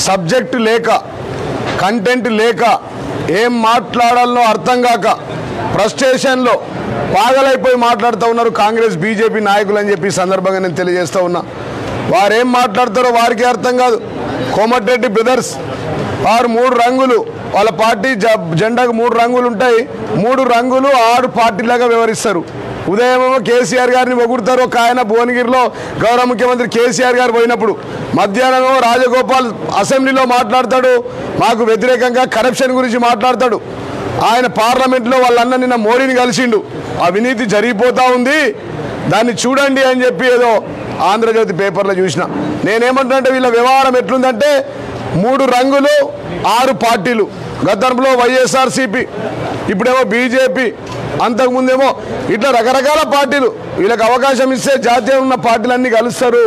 Subject లేక content లేక ఏం మాట్లాడాలనో అర్థం కాక ఫ్రస్ట్రేషన్లో పాగలైపోయి మాట్లాడుతూ ఉన్నారు కాంగ్రెస్ బీజేపీ నాయకులు అని చెప్పి సందర్భంగా నేను తెలియజేస్తూ ఉన్నా. వారు ఏం మాట్లాడతారో వారికి అర్థం కాదు. కోమటిరెడ్డి బ్రదర్స్ వారు 3 రంగులు, వాళ్ళ పార్టీ జెండాకు 3 రంగులు ఉంటాయి. 3 రంగులు 6 పార్టీలాగా వ్యవహరిస్తారు. ఉదయమేమో కేసీఆర్ గారిని పొగుడతారు. ఒక ఆయన భువనగిరిలో గౌరవ ముఖ్యమంత్రి కేసీఆర్ గారు పోయినప్పుడు, మధ్యాహ్నం రాజగోపాల్ అసెంబ్లీలో మాట్లాడతాడు, మాకు వ్యతిరేకంగా కరప్షన్ గురించి మాట్లాడతాడు. ఆయన పార్లమెంట్లో వాళ్ళన్న నిన్న మోడీని కలిసిండు, అవినీతి జరిగిపోతూ ఉంది దాన్ని చూడండి అని చెప్పి ఏదో ఆంధ్రజ్యోతి పేపర్లో చూసిన. నేనేమంటున్నా వీళ్ళ వ్యవహారం ఎట్లుందంటే 3 రంగులు 6 పార్టీలు. గతంలో వైఎస్ఆర్సీపీ, ఇప్పుడేమో బీజేపీ, అంతకుముందేమో ఇట్లా రకరకాల పార్టీలు. వీళ్ళకి అవకాశం ఇస్తే జాతీయ ఉన్న పార్టీలన్నీ కలుస్తారు.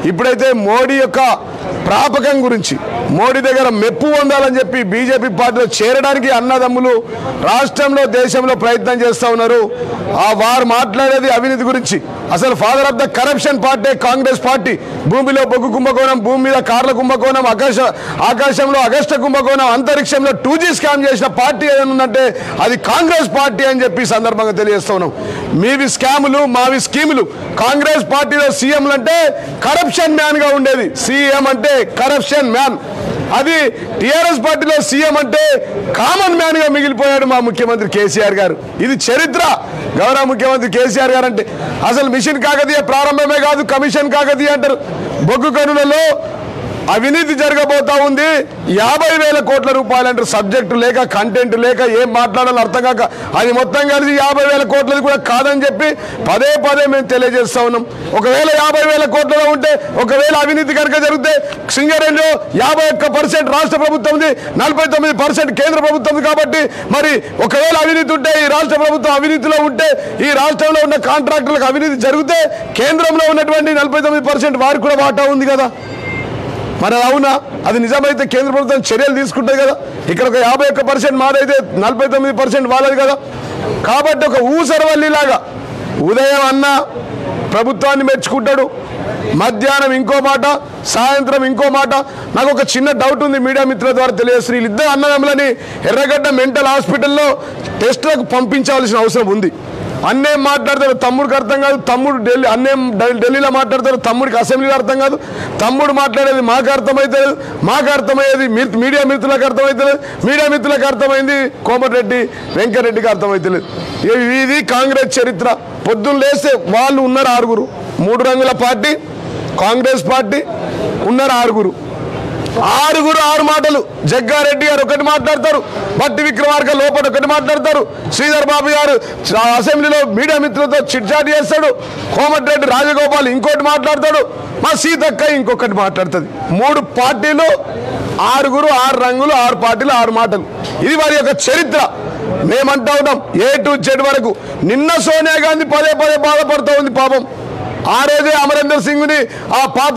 ఇప్పుడైతే మోడీ యొక్క ప్రాపకం గురించి, మోడీ దగ్గర మెప్పు పొందాలని చెప్పి బీజేపీ పార్టీలో చేరడానికి అన్నదమ్ములు రాష్ట్రంలో దేశంలో ప్రయత్నం చేస్తూ ఉన్నారు. వారు మాట్లాడేది అవినీతి గురించి. అసలు father of the corruption party Congress party. భూమిలో బొగ్గు కుంభకోణం, భూమి మీద కార్ల కుంభకోణం, ఆకాశంలో అగస్ట కుంభకోణం, అంతరిక్షంలో 2G స్కామ్ చేసిన పార్టీ ఏదైనా ఉందంటే అది కాంగ్రెస్ పార్టీ అని చెప్పి సందర్భంగా తెలియజేస్తూ ఉన్నాం. మీవి స్కాములు, మావి స్కీములు. కాంగ్రెస్ పార్టీలో సీఎంలు అంటే కరప్షన్ మ్యాన్ గా ఉండేది, సీఎం అంటే కరప్షన్ మ్యాన్. అది టీఆర్ఎస్ పార్టీలో సీఎం అంటే కామన్ మ్యాన్ గా మిగిలిపోయాడు మా ముఖ్యమంత్రి కేసీఆర్ గారు. ఇది చరిత్ర. గౌరవ ముఖ్యమంత్రి కేసీఆర్ గారు అంటే అసలు మిషన్ కాకతీయ ప్రారంభమే కాదు, కమిషన్ కాకతీయ అంటారు. బొగ్గు గనులలో అవినీతి జరగబోతా ఉంది. 50,000 కోట్ల రూపాయలు అంటారు. సబ్జెక్టు లేక కంటెంట్ లేక ఏం మాట్లాడాలో అర్థం కాక అది మొత్తం కలిసి 50,000 కోట్లది కూడా కాదని చెప్పి పదే మేము తెలియజేస్తా ఉన్నాం. ఒకవేళ 50,000 కోట్లలో ఉంటే, ఒకవేళ అవినీతి కనుక జరిగితే సింగరేణిలో 51% రాష్ట్ర ప్రభుత్వంది, 49% కేంద్ర ప్రభుత్వం. కాబట్టి మరి ఒకవేళ అవినీతి ఉంటే, ఈ రాష్ట్ర ప్రభుత్వం అవినీతిలో ఉంటే, ఈ రాష్ట్రంలో ఉన్న కాంట్రాక్టర్లకు అవినీతి జరిగితే కేంద్రంలో ఉన్నటువంటి 49% వారికి కూడా వాటా ఉంది కదా. మరి అవునా? అది నిజమైతే కేంద్ర ప్రభుత్వం చర్యలు తీసుకుంటుంది కదా. ఇక్కడ ఒక 51% మాదైతే 49% వాళ్ళది కదా. కాబట్టి ఒక ఊసరవల్లిలాగా ఉదయం అన్న ప్రభుత్వాన్ని మెచ్చుకుంటాడు, మధ్యాహ్నం ఇంకో మాట, సాయంత్రం ఇంకో మాట. నాకు ఒక చిన్న డౌట్ ఉంది, మీడియా మిత్రుల ద్వారా తెలియజేస్తారు. వీళ్ళిద్దరు అన్నదమ్ములని ఎర్రగడ్డ మెంటల్ హాస్పిటల్లో టెస్టులకు పంపించాల్సిన అవసరం ఉంది. అన్నేం మాట్లాడతారు తమ్ముడికి అర్థం కాదు, తమ్ముడు ఢిల్లీలో మాట్లాడతారు, తమ్ముడికి అసెంబ్లీలో అర్థం కాదు. తమ్ముడు మాట్లాడేది మాకు అర్థమవుతుంది, మాకు అర్థమయ్యేది మీడియా మిత్రులకు అర్థమవుతుంది, మీడియా మిత్రులకు అర్థమైంది కోమటిరెడ్డి వెంకరెడ్డికి అర్థమవుతుంది. ఇది కాంగ్రెస్ చరిత్ర. పొద్దున్న లేస్తే వాళ్ళు ఉన్నారు 6, 3 రంగుల పార్టీ కాంగ్రెస్ పార్టీ ఉన్నారు 6 మాటలు. జగ్గారెడ్డి గారు ఒకటి మాట్లాడతారు, బట్టి విక్రమార్క లోపల ఒకటి మాట్లాడతారు, శ్రీధర్ బాబు గారు అసెంబ్లీలో మీడియా మిత్రులతో చిట్చాట్ చేస్తాడు, కోమటిరెడ్డి రాజగోపాల్ ఇంకోటి మాట్లాడతాడు, మా సీతక్క ఇంకొకటి మాట్లాడుతుంది. 3 పార్టీలు 6 రంగులు 6 పార్టీలు 6 మాటలు. ఇది వారి యొక్క చరిత్ర. మేమంటా ఉన్నాం A to Z వరకు. నిన్న సోనియా గాంధీ పదే బాధపడుతూ ఉంది పాపం. ఆ రోజే అమరేందర్ సింగ్ని ఆ పాత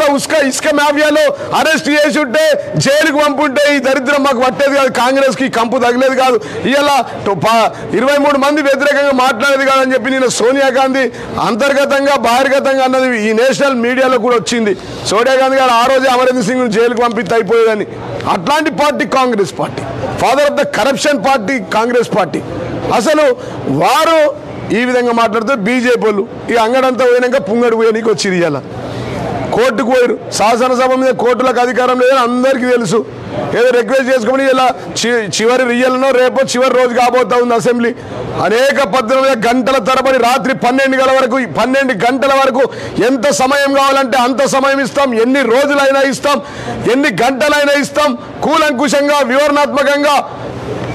ఇసుక మాఫియాలో అరెస్ట్ చేసి ఉంటే, జైలుకు పంపుంటే ఈ దరిద్రం మాకు పట్టేది కాదు, కాంగ్రెస్కి కంపు తగిలేది కాదు, ఇలా 23 మంది వ్యతిరేకంగా మాట్లాడేది కాదని చెప్పి నేను సోనియా గాంధీ అంతర్గతంగా బహిర్గతంగా అన్నది ఈ నేషనల్ మీడియాలో కూడా వచ్చింది. సోనియా గాంధీ గారు ఆ రోజే అమరేందర్ సింగ్ని జైలుకు పంపిస్తే అయిపోయేదని. అట్లాంటి party Congress party, father of the corruption party Congress party. అసలు వారు ఈ విధంగా మాట్లాడుతారు. బీజేపీ వాళ్ళు ఈ అంగడంతా పోయినాక పుంగడు పోయడానికి వచ్చి ఇయ్యాల కోర్టుకు పోయారు. శాసనసభ మీద కోర్టులకు అధికారం లేదని అందరికీ తెలుసు. ఏదో రిక్వెస్ట్ చేసుకుని ఇలా చివరి రియల్నో రేపో చివరి రోజు కాబోతా ఉంది అసెంబ్లీ. అనేక పద్ధతుల గంటల తరబడి రాత్రి 12 గంటల వరకు ఎంత సమయం కావాలంటే అంత సమయం ఇస్తాం, ఎన్ని రోజులైనా ఇస్తాం, ఎన్ని గంటలైనా ఇస్తాం. కూలంకుషంగా వివరణాత్మకంగా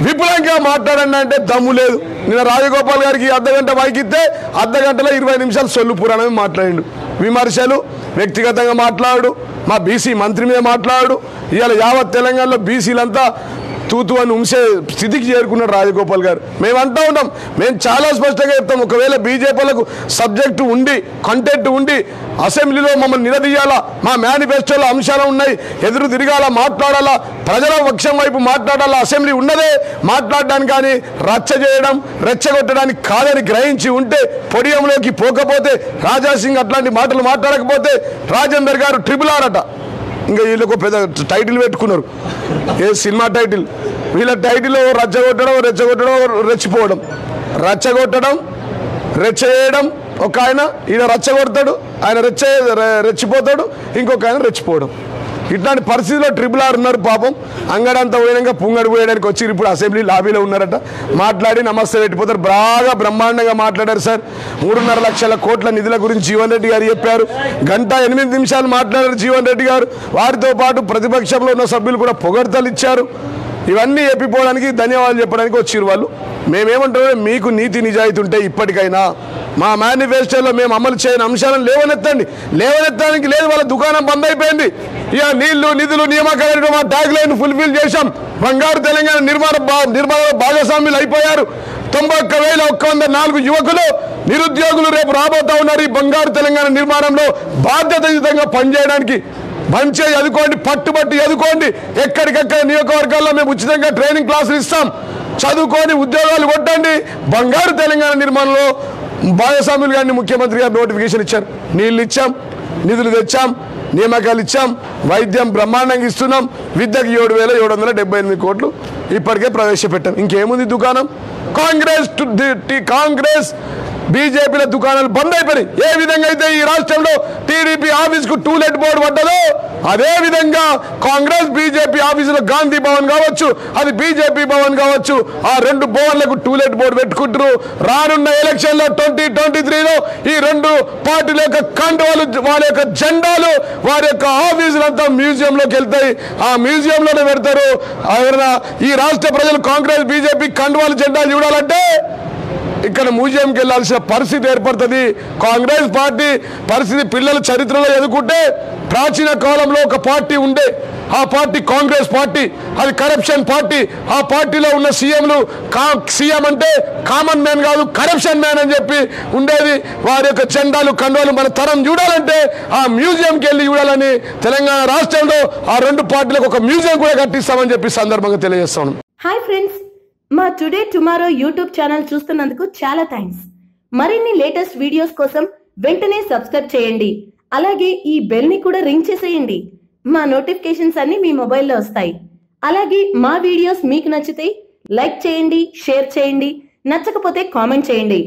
విపులంగా మాట్లాడండి అంటే దమ్ము లేదు. నిన్న రాజగోపాల్ గారికి అర్ధగంట మైకిస్తే అర్ధగంటలో 20 నిమిషాలు సొల్లు పురాణమే మాట్లాడిండు. విమర్శలు వ్యక్తిగతంగా మాట్లాడు, మా బీసీ మంత్రి మీద మాట్లాడు. ఇవాళ యావత్ తెలంగాణలో బీసీలంతా తూతు అని ఉంసే స్థితికి చేరుకున్నాడు రాజగోపాల్ గారు. మేము అంటూ ఉన్నాం, మేము చాలా స్పష్టంగా చెప్తాం, ఒకవేళ బీజేపీలకు సబ్జెక్టు ఉండి కంటెంట్ ఉండి అసెంబ్లీలో మమ్మల్ని నిలదీయాలా, మా మేనిఫెస్టోలో అంశాలు ఉన్నాయి, ఎదురు తిరగాల, మాట్లాడాలా, ప్రజల పక్షం వైపు మాట్లాడాలా, అసెంబ్లీ ఉన్నదే మాట్లాడడానికి కానీ రచ్చ చేయడం రెచ్చగొట్టడానికి కాదని గ్రహించి ఉంటే, పొడియంలోకి పోకపోతే, రాజాసింగ్ అట్లాంటి మాటలు మాట్లాడకపోతే, రాజేందర్ గారు RRR అట ఇంకా వీళ్ళకు పెద్ద టైటిల్ పెట్టుకున్నారు, ఏ సినిమా టైటిల్. వీళ్ళ టైటిల్ రెచ్చగొట్టడం రెచ్చగొట్టడం ఒక ఆయన, ఈయన రెచ్చగొడతాడు, ఆయన రెచ్చిపోతాడు, ఇంకొక ఆయన రెచ్చిపోవడం. ఇట్లాంటి పరిస్థితిలో RRR ఉన్నారు పాపం. అంగడంతా పోయినాక పుంగడు పోయడానికి వచ్చి ఇప్పుడు అసెంబ్లీ లాబీలో ఉన్నారట. మాట్లాడి నమస్తే పెట్టిపోతారు. బాగా బ్రహ్మాండంగా మాట్లాడారు సార్. 3.5 లక్షల కోట్ల నిధుల గురించి జీవన్ రెడ్డి గారు చెప్పారు. 1:08 నిమిషాలు మాట్లాడారు జీవన్ రెడ్డి గారు. వారితో పాటు ప్రతిపక్షంలో ఉన్న సభ్యులు కూడా పొగడ్తలు ఇచ్చారు. ఇవన్నీ చెప్పిపోవడానికి ధన్యవాదాలు చెప్పడానికి వచ్చిరు వాళ్ళు. మేమేమంటున్నాం, మీకు నీతి నిజాయితీ ఉంటే ఇప్పటికైనా మా మేనిఫెస్టోలో మేము అమలు చేయని అంశాలను లేవనెత్తడానికి లేదు. వాళ్ళ దుకాణం బంద్ అయిపోయింది. ఇక నీళ్లు నిధులు నియామకాలు మా ట్యాగ్ లైన్ ఫుల్ఫిల్ చేశాం. బంగారు తెలంగాణ నిర్మాణ భాగస్వాములు అయిపోయారు. 91,104 యువకులు నిరుద్యోగులు రేపు రాబోతా ఉన్నారు. ఈ బంగారు తెలంగాణ నిర్మాణంలో బాధ్యతాయుతంగా పనిచేయడానికి మంచిగా చదువుకోండి, పట్టుబట్టి చదువుకోండి. ఎక్కడికక్కడ నియోజకవర్గాల్లో మేము ఉచితంగా ట్రైనింగ్ క్లాసులు ఇస్తాం. చదువుకొని ఉద్యోగాలు కొట్టండి. బంగారు తెలంగాణ నిర్మాణంలో భాగస్వాములు గారిని ముఖ్యమంత్రి గారు నోటిఫికేషన్ ఇచ్చారు. నీళ్ళు ఇచ్చాం, నిధులు తెచ్చాం, నియామకాలు ఇచ్చాం, వైద్యం బ్రహ్మాండంగా ఇస్తున్నాం. విద్యకు 7,778 కోట్లు ఇప్పటికే ప్రవేశపెట్టాం. ఇంకేముంది దుకాణం? కాంగ్రెస్ బీజేపీల దుకాణాలు బంద్ అయిపోయినాయి. ఏ విధంగా అయితే ఈ రాష్ట్రంలో టీడీపీ ఆఫీస్కు టూలెట్ బోర్డు పడ్డదో అదే విధంగా కాంగ్రెస్ బీజేపీ ఆఫీసులో గాంధీ భవన్ కావచ్చు, అది బీజేపీ భవన్ కావచ్చు, ఆ 2 భవన్లకు టూలెట్ బోర్డు పెట్టుకుంటారు. రానున్న ఎలక్షన్లో 2023లో ఈ 2 పార్టీల యొక్క కండువాలు, వారి యొక్క జెండాలు, వారి యొక్క ఆఫీసులంతా మ్యూజియంలోకి వెళ్తాయి. ఆ మ్యూజియంలోనే పెడతారు. ఈ రాష్ట్ర ప్రజలు కాంగ్రెస్ బీజేపీ కండువాలు జెండాలు చూడాలంటే ఇక్కడ మ్యూజియంకి వెళ్లాల్సిన పరిస్థితి ఏర్పడుతుంది. కాంగ్రెస్ పార్టీ పరిస్థితి పిల్లల చరిత్రలో ఎదుర్కొంటే ప్రాచీన కాలంలో ఒక పార్టీ ఉండే, ఆ పార్టీ కాంగ్రెస్ పార్టీ. అది కరప్షన్ పార్టీ. ఆ పార్టీలో ఉన్న సీఎం అంటే కామన్ మ్యాన్ కాదు, కరప్షన్ మ్యాన్ అని చెప్పి ఉండేది. వారి యొక్క జెండాలు కండువాలు మన తరం చూడాలంటే ఆ మ్యూజియంకి వెళ్ళి చూడాలని తెలంగాణ రాష్ట్రంలో ఆ 2 పార్టీలకు ఒక మ్యూజియం కూడా కట్టిస్తామని చెప్పి సందర్భంగా తెలియజేస్తాను. హాయ్ ఫ్రెండ్స్, మా టుడే టుమారో యూట్యూబ్ ఛానల్ చూస్తున్నందుకు చాలా థ్యాంక్స్. మరిన్ని లేటెస్ట్ వీడియోస్ కోసం వెంటనే సబ్స్క్రైబ్ చేయండి. అలాగే ఈ బెల్ ని కూడా రింగ్ చేసేయండి. మా నోటిఫికేషన్స్ అన్ని మీ మొబైల్లో వస్తాయి. అలాగే మా వీడియోస్ మీకు నచ్చితే లైక్ చేయండి, షేర్ చేయండి, నచ్చకపోతే కామెంట్ చేయండి.